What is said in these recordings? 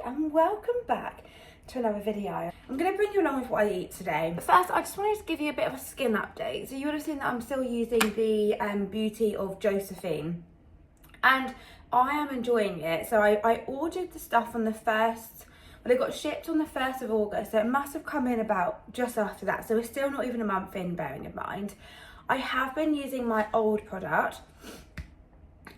and welcome back to another video. I'm going to bring you along with what I eat today. But first, I just wanted to give you a bit of a skin update. So you would have seen that I'm still using the Beauty of Josephine, and I am enjoying it. So I ordered the stuff on the 1st, but it got shipped on the 1st of August, so it must have come in about just after that. So we're still not even a month in, bearing in mind. I have been using my old product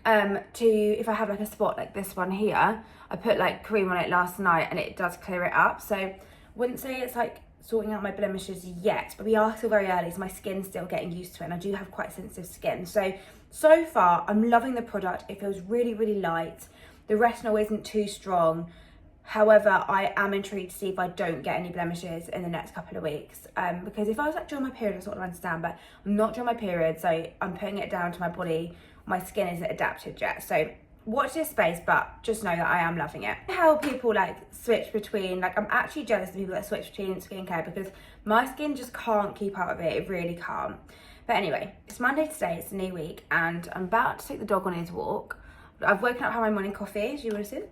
if I have like a spot like this one here. I put like cream on it last night and it does clear it up. So wouldn't say it's like sorting out my blemishes yet, but we are still very early, so my skin's still getting used to it, and I do have quite sensitive skin. So far I'm loving the product. It feels really, really light. The retinol isn't too strong. However, I am intrigued to see if I don't get any blemishes in the next couple of weeks. Because if I was like during my period, I sort of understand, but I'm not during my period, so I'm putting it down to my body. My skin isn't adapted yet. So watch this space, but just know that I am loving it. How people like switch between, like I'm actually jealous of people that switch between skincare, because my skin just can't keep up with it. It really can't. But anyway, it's Monday today, it's a new week, and I'm about to take the dog on his walk. I've woken up, had my morning coffee, as you would have seen.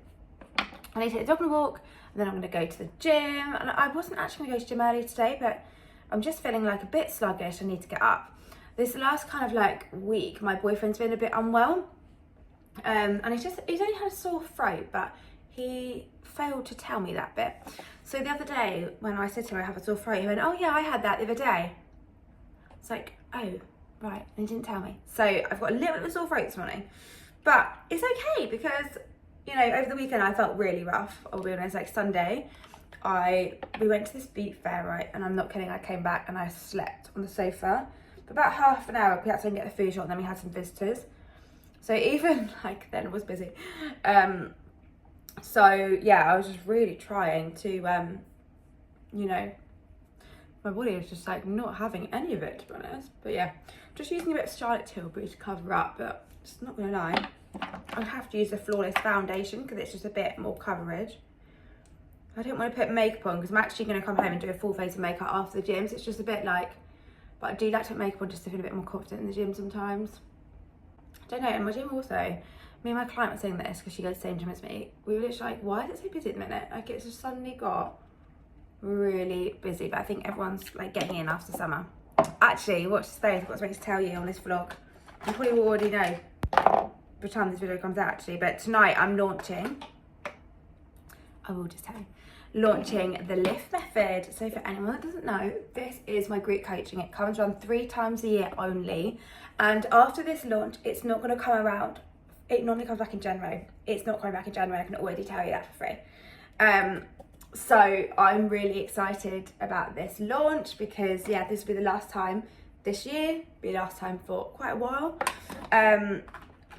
I need to take the dog on a walk, and then I'm going to go to the gym. And I wasn't actually going to go to the gym earlier today, but I'm just feeling like a bit sluggish. I need to get up. This last kind of like week, my boyfriend's been a bit unwell. And he's only had a sore throat, but he failed to tell me that bit. So the other day when I said to him I have a sore throat, he went, "Oh yeah, I had that the other day." It's like, oh, right, and he didn't tell me. So I've got a little bit of a sore throat this morning, but it's okay because, you know, over the weekend I felt really rough, I'll be honest. Like Sunday, we went to this beat fair, right, and I'm not kidding, I came back and I slept on the sofa for about half an hour. We had to get the food shot, and then we had some visitors. So even like then it was busy. So yeah, I was just really trying to, you know, my body was just like not having any of it, to be honest. But yeah, just using a bit of Charlotte Tilbury to cover up, but just not gonna lie, I have to use the Flawless foundation because it's just a bit more coverage. I don't want to put makeup on because I'm actually going to come home and do a full face of makeup after the gym, so it's just a bit like, but I do like to put makeup on just to feel a bit more confident in the gym sometimes. I don't know, in my gym also, me and my client were saying this because she goes to the same gym as me. We were literally like, why is it so busy at the minute? Like it's just suddenly got really busy, but I think everyone's like getting in after summer. Actually, watch this space, I've got something to tell you on this vlog. You probably will already know by the time this video comes out actually, but tonight I'm launching, I will just tell you, launching the Lift Method. So for anyone that doesn't know, this is my group coaching. It comes around 3 times a year only, and after this launch it's not going to come around. It normally comes back in January. It's not coming back in January, I can already tell you that for free. So I'm really excited about this launch because yeah, this will be the last time this year, be the last time for quite a while.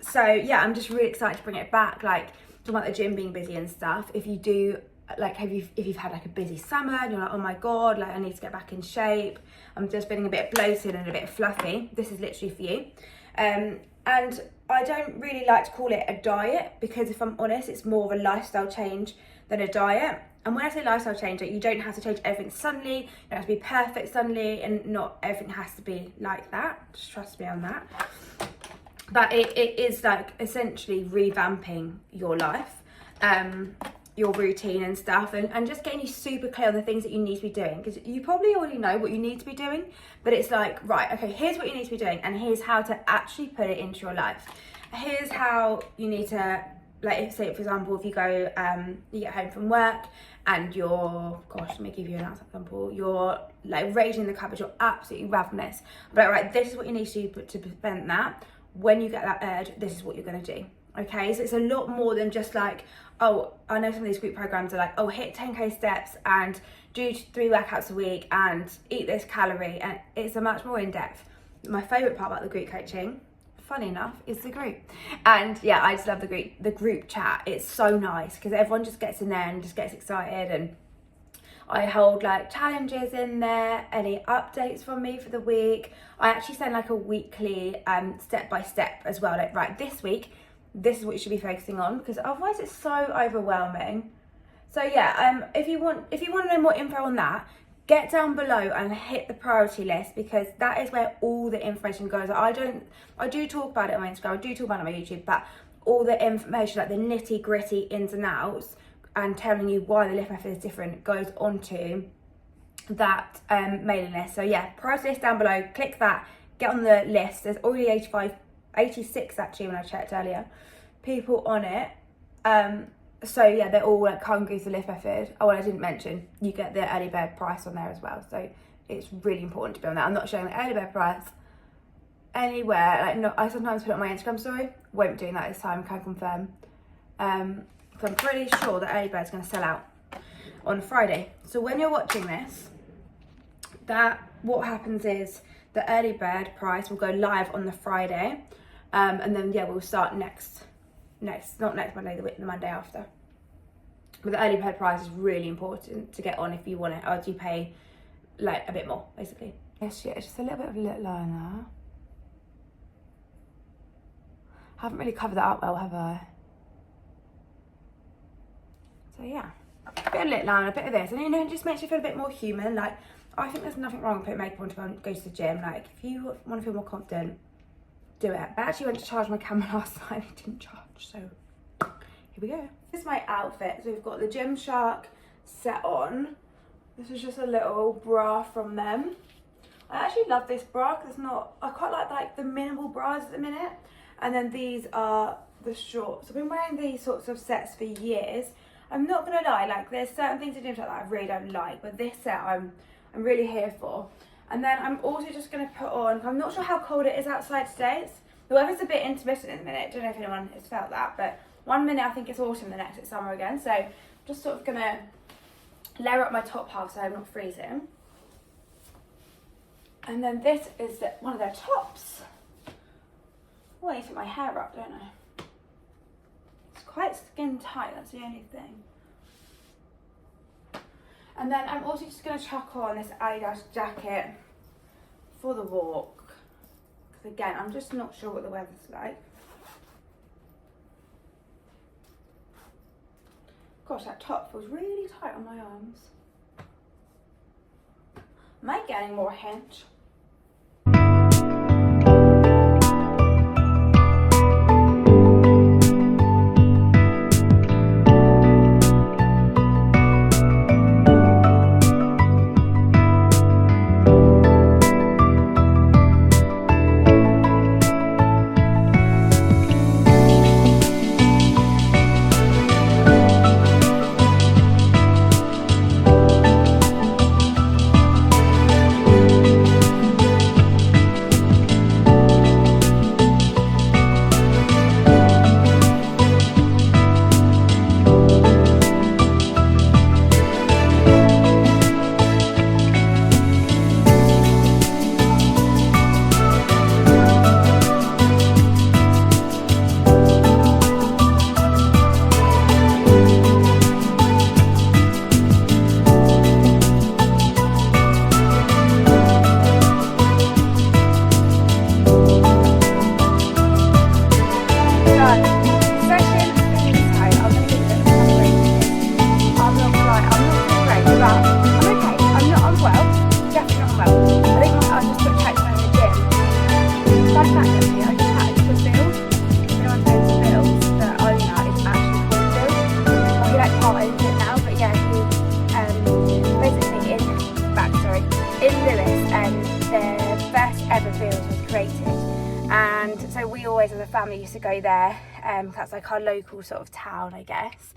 So yeah, I'm just really excited to bring it back. Like talking about the gym being busy and stuff, if you do like, if you've had like a busy summer and you're like, oh my god, like I need to get back in shape, I'm just feeling a bit bloated and a bit fluffy, this is literally for you. And I don't really like to call it a diet because if I'm honest, it's more of a lifestyle change than a diet. And when I say lifestyle change, like, you don't have to change everything suddenly, you don't have to be perfect suddenly, and not everything has to be like that, just trust me on that. But it is like essentially revamping your life, your routine and stuff, and just getting you super clear on the things that you need to be doing, because you probably already know what you need to be doing, but it's like, right, okay, here's what you need to be doing, and here's how to actually put it into your life. Here's how you need to, like, say for example, if you go, you get home from work and you're, gosh, let me give you an example, you're like raging the cupboard, you're absolutely ravenous, but right, this is what you need to do to prevent that. When you get that urge, this is what you're going to do. Okay, so it's a lot more than just like, oh, I know some of these group programs are like, oh, hit 10k steps and do 3 workouts a week and eat this calorie, and it's a much more in-depth. My favorite part about the group coaching, funny enough, is the group. And yeah, I just love the group chat. It's so nice because everyone just gets in there and just gets excited, and I hold like challenges in there, any updates from me for the week. I actually send like a weekly step by step as well, like, right, this week this is what you should be focusing on, because otherwise it's so overwhelming. So yeah, if you want to know more info on that, get down below and hit the priority list, because that is where all the information goes. I do talk about it on Instagram, I do talk about it on my YouTube, but all the information, like the nitty gritty ins and outs, and telling you why the lift method is different goes onto that mailing list. So yeah, price list down below, click that, get on the list. There's already 86 actually when I checked earlier, people on it. So yeah, they're all like hungry for the lift method. Oh, and I didn't mention, you get the early bird price on there as well. So it's really important to be on that. I'm not showing the early bird price anywhere. Like, no, I sometimes put it on my Instagram story. Won't be doing that this time, can confirm. So I'm pretty sure that early bird's gonna sell out on Friday. So when you're watching this, what happens is the early bird price will go live on the Friday, and then yeah, we'll start not next Monday, the Monday after. But the early bird price is really important to get on if you want it, or do you pay like a bit more basically. Yes, yeah, just a little bit of lip liner. Haven't really covered that up well, have I? So yeah, a bit of lip liner, a bit of this, and you know, it just makes you feel a bit more human. Like, I think there's nothing wrong with putting makeup on to go to the gym. Like, if you want to feel more confident, do it. But I actually went to charge my camera last night, it didn't charge, so here we go. This is my outfit. So we've got the Gymshark set on. This is just a little bra from them. I actually love this bra because I quite like the minimal bras at the minute. And then these are the shorts. I've been wearing these sorts of sets for years. I'm not gonna lie, like there's certain things in Gymshark that I really don't like, but this set I'm really here for. And then I'm also just gonna put on, I'm not sure how cold it is outside today. The weather's a bit intermittent in the minute. Don't know if anyone has felt that, but 1 minute I think it's autumn, the next it's summer again. So I'm just sort of gonna layer up my top half so I'm not freezing. And then this is one of their tops. Oh, I need to put my hair up, don't I? It's quite skin tight, that's the only thing. And then I'm also just going to chuck on this Adidas jacket for the walk. Because again, I'm just not sure what the weather's like. Gosh, that top feels really tight on my arms. Am I getting more hinge? So we always as a family used to go there. That's like our local sort of town, I guess.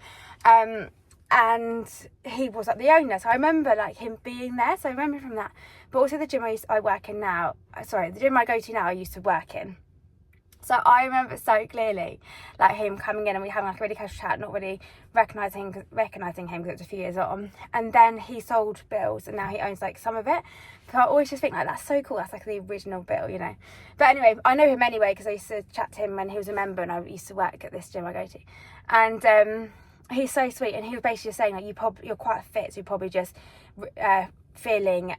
And he was like the owner, so I remember like him being there. So I remember from that. But also the gym I work in now. Sorry, the gym I go to now, I used to work in. So I remember so clearly, like him coming in and we having like a really casual chat, not really recognising him because it was a few years on. And then he sold Bill's and now he owns like some of it. So I always just think like, that's so cool. That's like the original Bill, you know. But anyway, I know him anyway because I used to chat to him when he was a member and I used to work at this gym I go to. And he's so sweet. And he was basically just saying like, you're quite fit, so you're probably just feeling...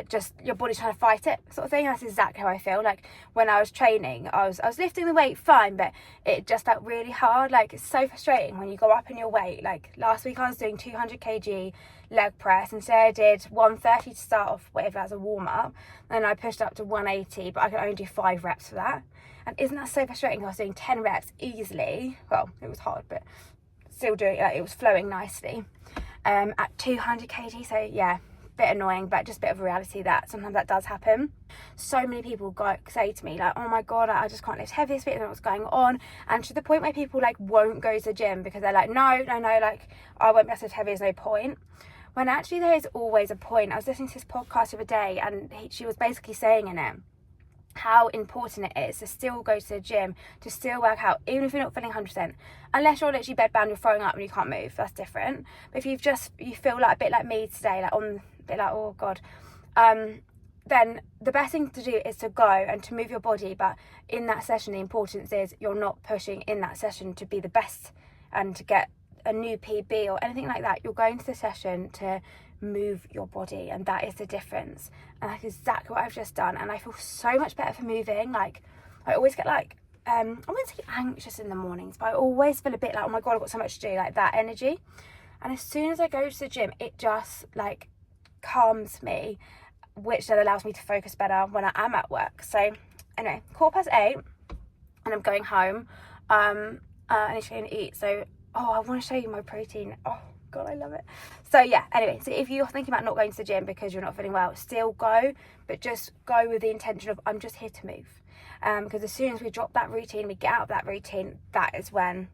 just your body's trying to fight it sort of thing. That's exactly how I feel. Like when I was training, I was lifting the weight fine, but it just felt really hard. Like it's so frustrating when you go up in your weight. Like last week I was doing 200 kg leg press, and so I did 130 to start off with as a warm-up, and I pushed up to 180, but I could only do 5 reps for that. And isn't that so frustrating? I was doing 10 reps easily. Well, it was hard, but still doing it, like, it was flowing nicely at 200 kg. So yeah, bit annoying, but just a bit of a reality that sometimes that does happen. So many people say to me like, oh my god, I just can't lift heavy this week, I don't know what's going on. And to the point where people like won't go to the gym because they're like, no, like I won't be able to lift heavy, there's no point. When actually there is always a point. I was listening to this podcast the other day, and she was basically saying in it how important it is to still go to the gym, to still work out, even if you're not feeling 100%. Unless you're literally bedbound, you're throwing up and you can't move, that's different. But if you feel like a bit like me today, like a bit like, oh god, then the best thing to do is to go and to move your body. But in that session, the importance is you're not pushing in that session to be the best and to get a new PB or anything like that. You're going to the session to move your body, and that is the difference. And that's exactly what I've just done, and I feel so much better for moving. Like, I always get like I wouldn't say anxious in the mornings, but I always feel a bit like, oh my god, I've got so much to do, like that energy. And as soon as I go to the gym, it just like calms me, which then allows me to focus better when I am at work. So anyway, 8:15 and I'm going home. I need to go and eat. So I want to show you my protein. Oh god, I love it. So yeah, anyway, so if you're thinking about not going to the gym because you're not feeling well, still go, but just go with the intention of, I'm just here to move. Because as soon as we drop that routine, we get out of that routine, that is when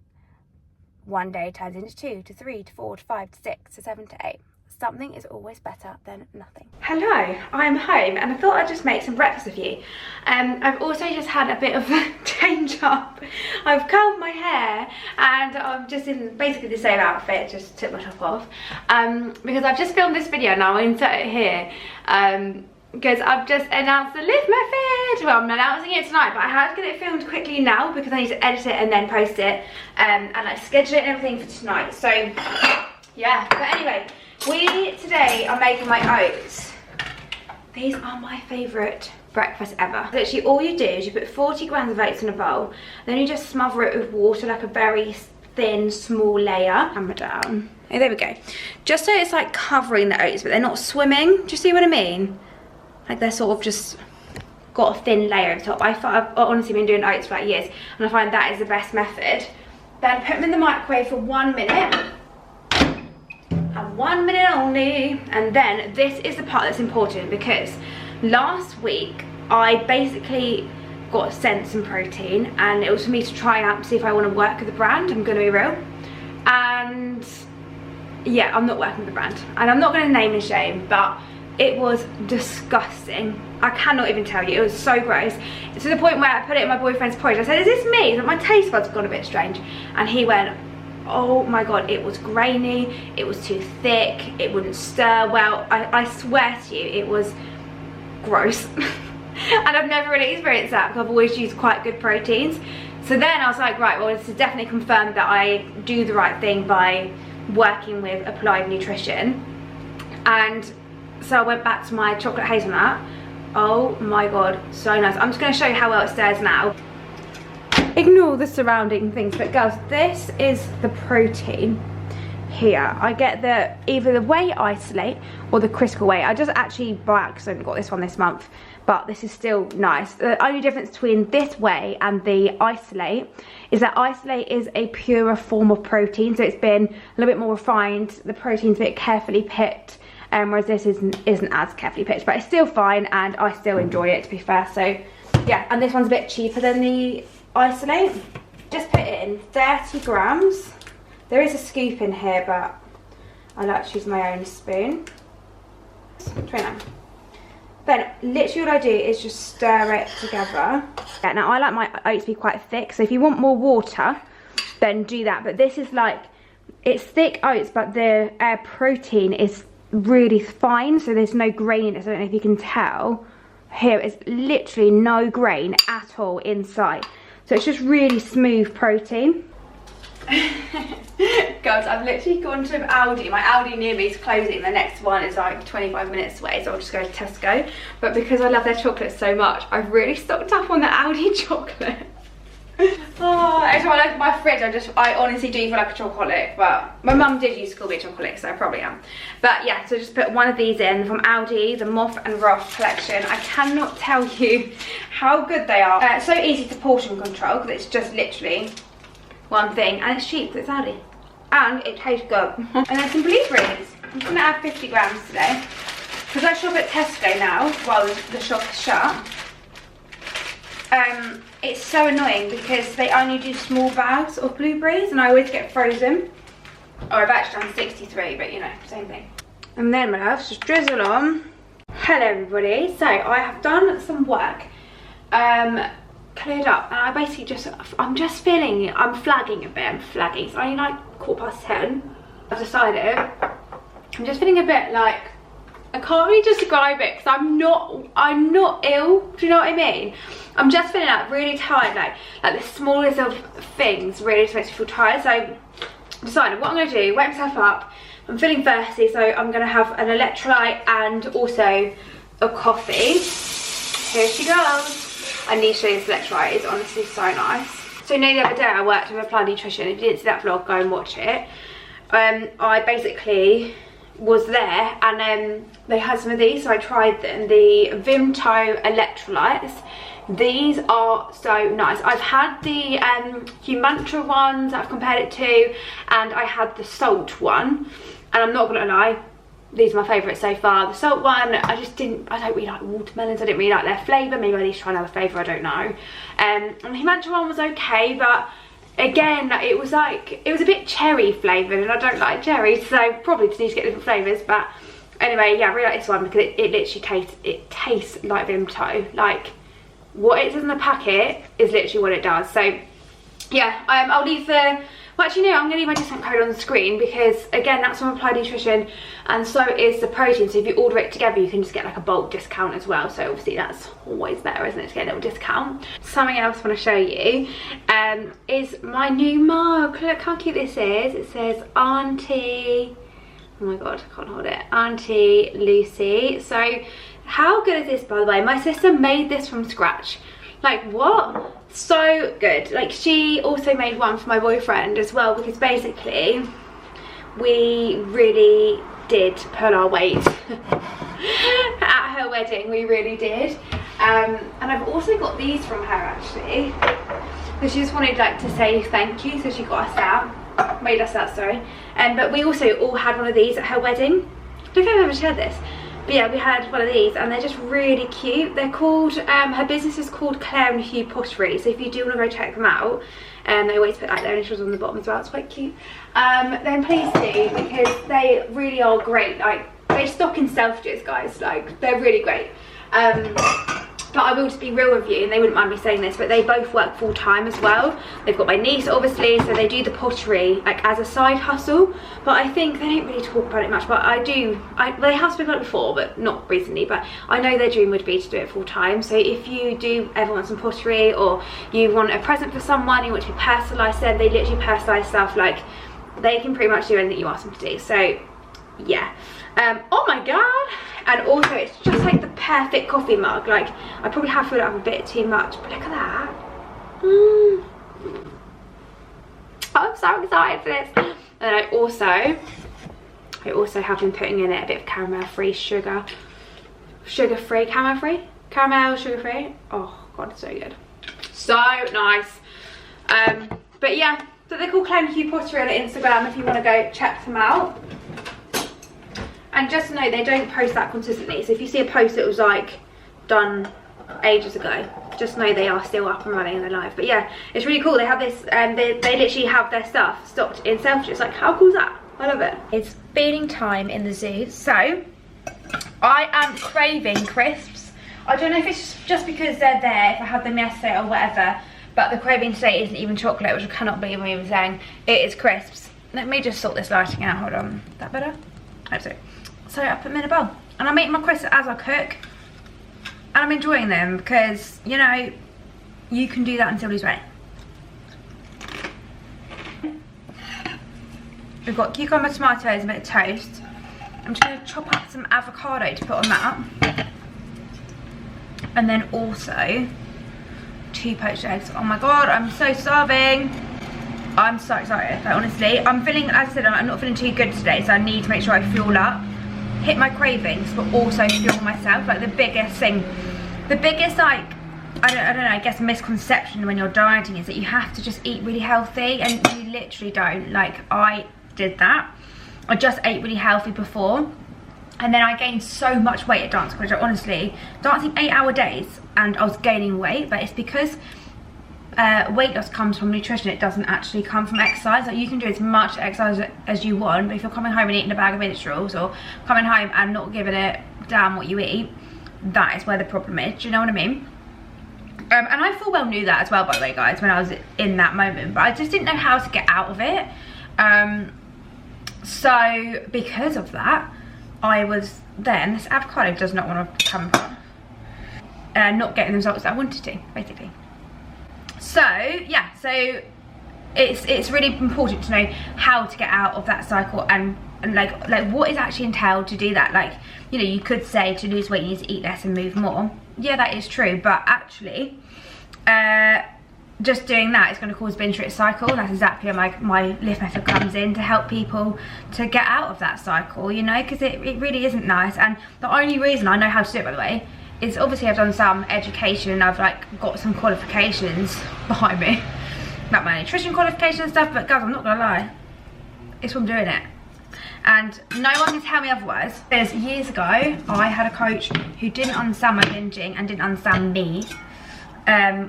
one day turns into 2 to 3 to 4 to 5 to 6 to 7 to 8. Something is always better than nothing. Hello, I'm home and I thought I'd just make some breakfast with you. I've also just had a bit of a change up. I've curled my hair and I'm just in basically the same outfit, just took my top off. Because I've just filmed this video and I'll insert it here. Because I've just announced the lift method. Well, I'm announcing it tonight, but I had to get it filmed quickly now because I need to edit it and then post it. And like schedule it and everything for tonight. So yeah, but anyway. We today are making my oats. These are my favourite breakfast ever. Literally all you do is you put 40 grams of oats in a bowl, then you just smother it with water, like a very thin, small layer. Hammer down. Oh, there we go. Just so it's like covering the oats, but they're not swimming. Do you see what I mean? Like they're sort of just got a thin layer over top. I've honestly been doing oats for like years, and I find that is the best method. Then put them in the microwave for 1 minute. And 1 minute only. And then this is the part that's important, because last week I basically got sent some protein and it was for me to try out to see if I want to work with the brand. I'm gonna be real, and yeah, I'm not working with the brand, and I'm not gonna name and shame, but it was disgusting. I cannot even tell you, it was so gross, to the point where I put it in my boyfriend's porridge. I said, is this me? My taste buds have gone a bit strange, and he went, oh my god, it was grainy, it was too thick, it wouldn't stir well. I swear to you, it was gross. And I've never really experienced that because I've always used quite good proteins. So then I was like, right, well, this is definitely confirmed that I do the right thing by working with Applied Nutrition. And so I went back to my chocolate hazelnut. Oh my god, so nice. I'm just going to show you how well it stirs now. Ignore the surrounding things, but girls, this is the protein here. I get either the whey isolate or the critical whey. I just actually by accident got this one this month, but this is still nice. The only difference between this whey and the isolate is that isolate is a purer form of protein, so it's been a little bit more refined. The protein's a bit carefully picked, whereas this isn't as carefully picked, but it's still fine and I still enjoy it, to be fair. So yeah, and this one's a bit cheaper than the isolate. Just put it in 30 grams. There is a scoop in here, but I like to use my own spoon. 29. Then literally what I do is just stir it together. Yeah, now I like my oats to be quite thick, so if you want more water, then do that. But this is like, it's thick oats, but the protein is really fine, so there's no grain. I don't know if you can tell. Here is literally no grain at all inside. So it's just really smooth protein. Guys, I've literally gone to Aldi. My Aldi near me is closing. The next one is like 25 minutes away, so I'll just go to Tesco. But because I love their chocolate so much, I've really stocked up on the Aldi chocolate. Oh, every time I look at my fridge, I honestly do feel like a chocolate. But my mum did used to call me a chocolate, so I probably am. But yeah, so just put one of these in from Aldi, the Moth and Roth collection. I cannot tell you how good they are. So easy to portion control because it's just literally one thing, and it's cheap because it's Aldi. and it tastes good. And then some blueberries. I'm gonna add 50 grams today. Because I shop at Tesco now, while the shop is shut. It's so annoying because they only do small bags of blueberries and I always get frozen. Or I've actually done 63, but you know, same thing. And then my loves, just drizzle on. Hello everybody, so I have done some work, cleared up, and I basically I'm just feeling, I'm flagging a bit, it's only like 10:15. I've decided, I'm just feeling a bit like, I can't really describe it because I'm not ill, do you know what I mean? I'm just feeling like really tired, like the smallest of things really makes me feel tired. So I decided what I'm going to do, wake myself up. I'm feeling thirsty, so I'm going to have an electrolyte and also a coffee. Here she goes. I need to show you this electrolyte, it's honestly so nice. So you know, the other day I worked with Applied Nutrition. If you didn't see that vlog, go and watch it. I basically was there and they had some of these, so I tried them. The Vimto electrolytes. These are so nice. I've had the Humantra ones that I've compared it to, and I had the salt one, and I'm not gonna lie, these are my favourites so far. The salt one, I don't really like watermelons, I didn't really like their flavour. Maybe I need to try another flavour, I don't know. And the Humantra one was okay, but again, it was a bit cherry flavoured, and I don't like cherries, so probably just need to get different flavours. But anyway, yeah, I really like this one because it literally tastes like Vimto. Like, what it says in the packet is literally what it does. So yeah, I'll leave the, well actually no, I'm gonna leave my discount code on the screen because again, that's from Applied Nutrition, and so is the protein. So if you order it together, you can just get like a bulk discount as well. So obviously that's always better, isn't it, to get a little discount. Something else I want to show you is my new mug. Look how cute this is. It says Auntie, oh my god, I can't hold it, Auntie Lucy. So how good is this, by the way? My sister made this from scratch. Like, what? So good. Like, she also made one for my boyfriend as well, because basically we really did pull our weight at her wedding. We really did. And I've also got these from her actually, because she just wanted like to say thank you, so she got us that, made us that, sorry. But we also all had one of these at her wedding. I don't know if I've ever shared this. But yeah, we had one of these and they're just really cute. They're called, her business is called Claire and Hugh Pottery. So if you do want to go check them out, they always put like their initials on the bottom as well. It's quite cute. Then please do, because they really are great. Like, they stock in Selfridges, guys. Like, they're really great. But I will just be real with you, and they wouldn't mind me saying this, but they both work full time as well. They've got my niece, obviously, so they do the pottery like as a side hustle. But I think they don't really talk about it much. But well, they have spoken about it before, but not recently. But I know their dream would be to do it full time. So if you do ever want some pottery, or you want a present for someone, you want to be personalised, then they literally personalise stuff. Like, they can pretty much do anything you ask them to do. So yeah. Oh my god. And also it's just like the perfect coffee mug. Like, I probably have filled it up a bit too much, but look at that. I'm so excited for this. And I also have been putting in it a bit of caramel free sugar. Caramel sugar free. Oh god, so good. So nice. But yeah, so they're called Claire and Hugh Pottery on Instagram if you want to go check them out. And just know they don't post that consistently. So if you see a post that was like done ages ago, just know they are still up and running and they're live. But yeah, it's really cool. They have this, they literally have their stuff stocked in Selfridges. Like, how cool is that? I love it. It's feeding time in the zoo. So I am craving crisps. I don't know if it's just because they're there, if I had them yesterday or whatever, but the craving today isn't even chocolate, which I cannot believe I'm even saying. It is crisps. Let me just sort this lighting out. Hold on. Is that better? Hope so. So I put them in a bowl and I make my crisps as I cook, and I'm enjoying them because, you know, you can do that and still lose weight. We've got cucumber, tomatoes, and a bit of toast. I'm just going to chop up some avocado to put on that, and then also 2 poached eggs. Oh my god, I'm so starving. I'm so excited. Like, honestly, I'm feeling, as I said, I'm not feeling too good today, so I need to make sure I fuel up, hit my cravings, but also fuel myself. Like, the biggest thing, the biggest like I don't know, I guess a misconception when you're dieting is that you have to just eat really healthy, and you literally don't. Like, I did that. I just ate really healthy before, and then I gained so much weight at dance college. Honestly, dancing 8-hour days and I was gaining weight, but it's because weight loss comes from nutrition. It doesn't actually come from exercise. Like, you can do as much exercise as you want, but if you're coming home and eating a bag of minstrels, or coming home and not giving a damn what you eat, that is where the problem is. Do you know what I mean? And I full well knew that as well, by the way, guys, when I was in that moment, but I just didn't know how to get out of it. So because of that, I was then, this avocado does not want to come from, not getting the results that I wanted to, basically. So yeah, so it's really important to know how to get out of that cycle, and like what is actually entailed to do that. Like, you know, you could say to lose weight you need to eat less and move more. Yeah, that is true, but actually just doing that is going to cause binge rich cycle, and that's exactly where my lift method comes in, to help people to get out of that cycle, you know, because it really isn't nice. And the only reason I know how to do it, by the way, is obviously I've done some education and I've like got some qualifications behind me, like my nutrition qualification and stuff, but guys, I'm not gonna lie, it's from doing it. And no one can tell me otherwise. Because years ago, I had a coach who didn't understand my binging and didn't understand me.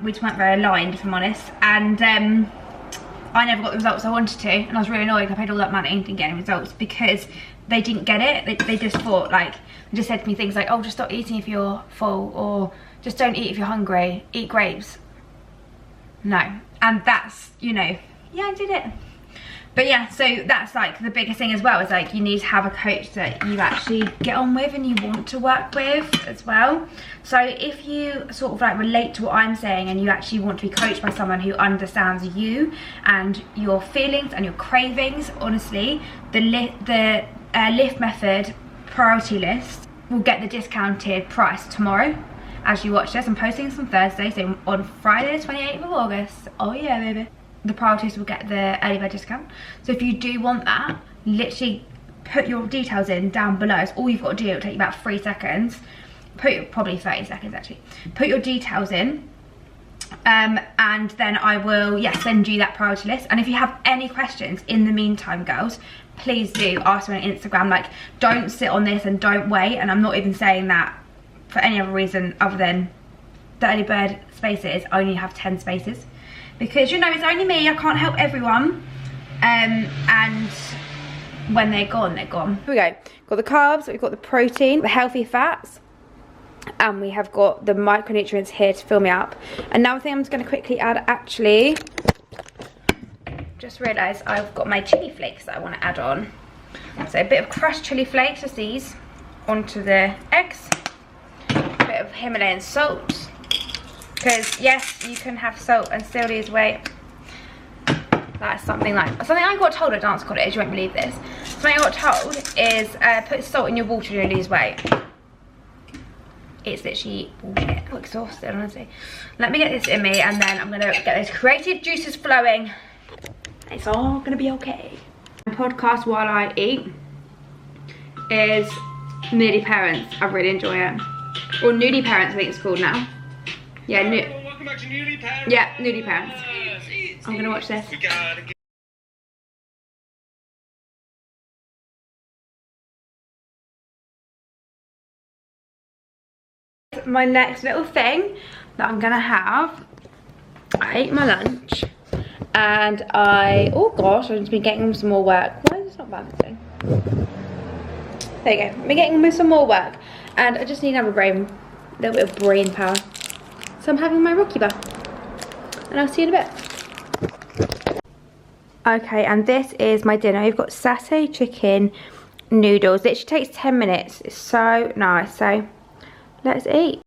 We just weren't very aligned, if I'm honest. And I never got the results I wanted to. And I was really annoyed. I paid all that money and didn't get any results because they didn't get it. They just thought, like, they just said to me things like, oh, just stop eating if you're full, or just don't eat if you're hungry, eat grapes. No. And that's, you know, yeah, I did it. But yeah, so that's like the biggest thing as well, is like you need to have a coach that you actually get on with and you want to work with as well. So if you sort of like relate to what I'm saying and you actually want to be coached by someone who understands you and your feelings and your cravings, honestly, the lift method priority list will get the discounted price tomorrow. As you watch this, I'm posting this on Thursday, so on Friday the 28th of August, oh yeah baby, the priorities will get the early bird discount. So if you do want that, literally put your details in down below. It's all you've got to do. It'll take you about 3 seconds. Probably 30 seconds actually. Put your details in, and then I will send you that priority list. And if you have any questions in the meantime, girls, please do ask me on Instagram. Like, don't sit on this and don't wait. And I'm not even saying that for any other reason other than the early bird spaces only have 10 spaces. Because, you know, it's only me, I can't help everyone. And when they're gone, they're gone. Here we go. Got the carbs, we've got the protein, the healthy fats, and we have got the micronutrients here to fill me up. And now I think I'm just going to quickly add, actually, just realised I've got my chili flakes that I want to add on. So a bit of crushed chili flakes, just these, onto the eggs. A bit of Himalayan salt. Because yes, you can have salt and still lose weight. That's something I got told at dance college. You won't believe this. Something I got told is put salt in your water and lose weight. It's literally bullshit. I'm exhausted, honestly. Let me get this in me, and then I'm gonna get those creative juices flowing. It's all gonna be okay. My podcast while I eat is Newly Parents. I really enjoy it. Or Newly Parents, I think it's called now. Yeah, welcome back to Newly Parents. Yeah, Newly Parents. I'm gonna watch this. My next little thing that I'm gonna have. I ate my lunch, and oh gosh, I've just been getting some more work. Why is this not balancing? There you go. I've been getting some more work, and I just need to have a little bit of brain power. So I'm having my Rocky bar, and I'll see you in a bit. Okay, and this is my dinner. We've got satay chicken noodles. It literally takes 10 minutes. It's so nice. So let's eat.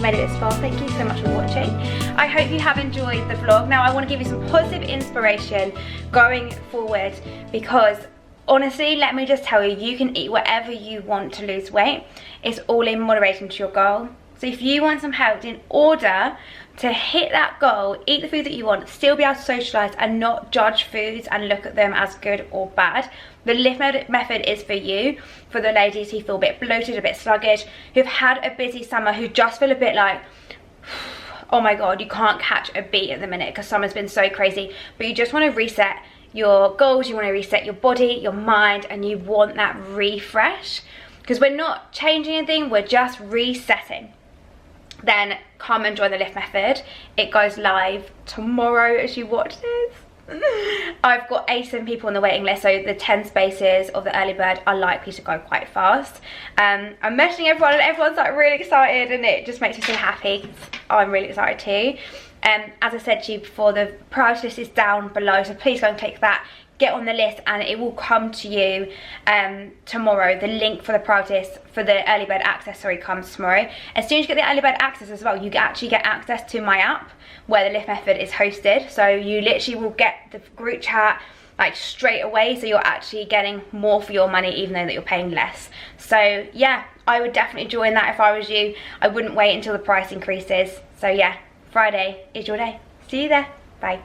made it this far, thank you so much for watching. I hope you have enjoyed the vlog. Now I want to give you some positive inspiration going forward, because honestly, let me just tell you, you can eat whatever you want to lose weight. It's all in moderation to your goal. So if you want some help in order to hit that goal, eat the food that you want, still be able to socialise and not judge foods and look at them as good or bad, the lift method is for you. For the ladies who feel a bit bloated, a bit sluggish, who've had a busy summer, who just feel a bit like, oh my god, you can't catch a beat at the minute because summer's been so crazy, but you just want to reset your goals, you want to reset your body, your mind, and you want that refresh, because we're not changing anything, we're just resetting. Then come and join the lift method. It goes live tomorrow as you watch this. I've got 87 people on the waiting list, so the 10 spaces of the early bird are likely to go quite fast. I'm messaging everyone and everyone's like really excited, and it just makes me so happy. I'm really excited too. As I said to you before, the priority list is down below, so please go and click that, get on the list, and it will come to you tomorrow. The link for the priority list for the early bird access, comes tomorrow. As soon as you get the early bird access as well, you actually get access to my app where the lift method is hosted, so you literally will get the group chat like straight away, so you're actually getting more for your money even though that you're paying less. So yeah, I would definitely join that if I was you. I wouldn't wait until the price increases. So yeah, Friday is your day. See you there. Bye.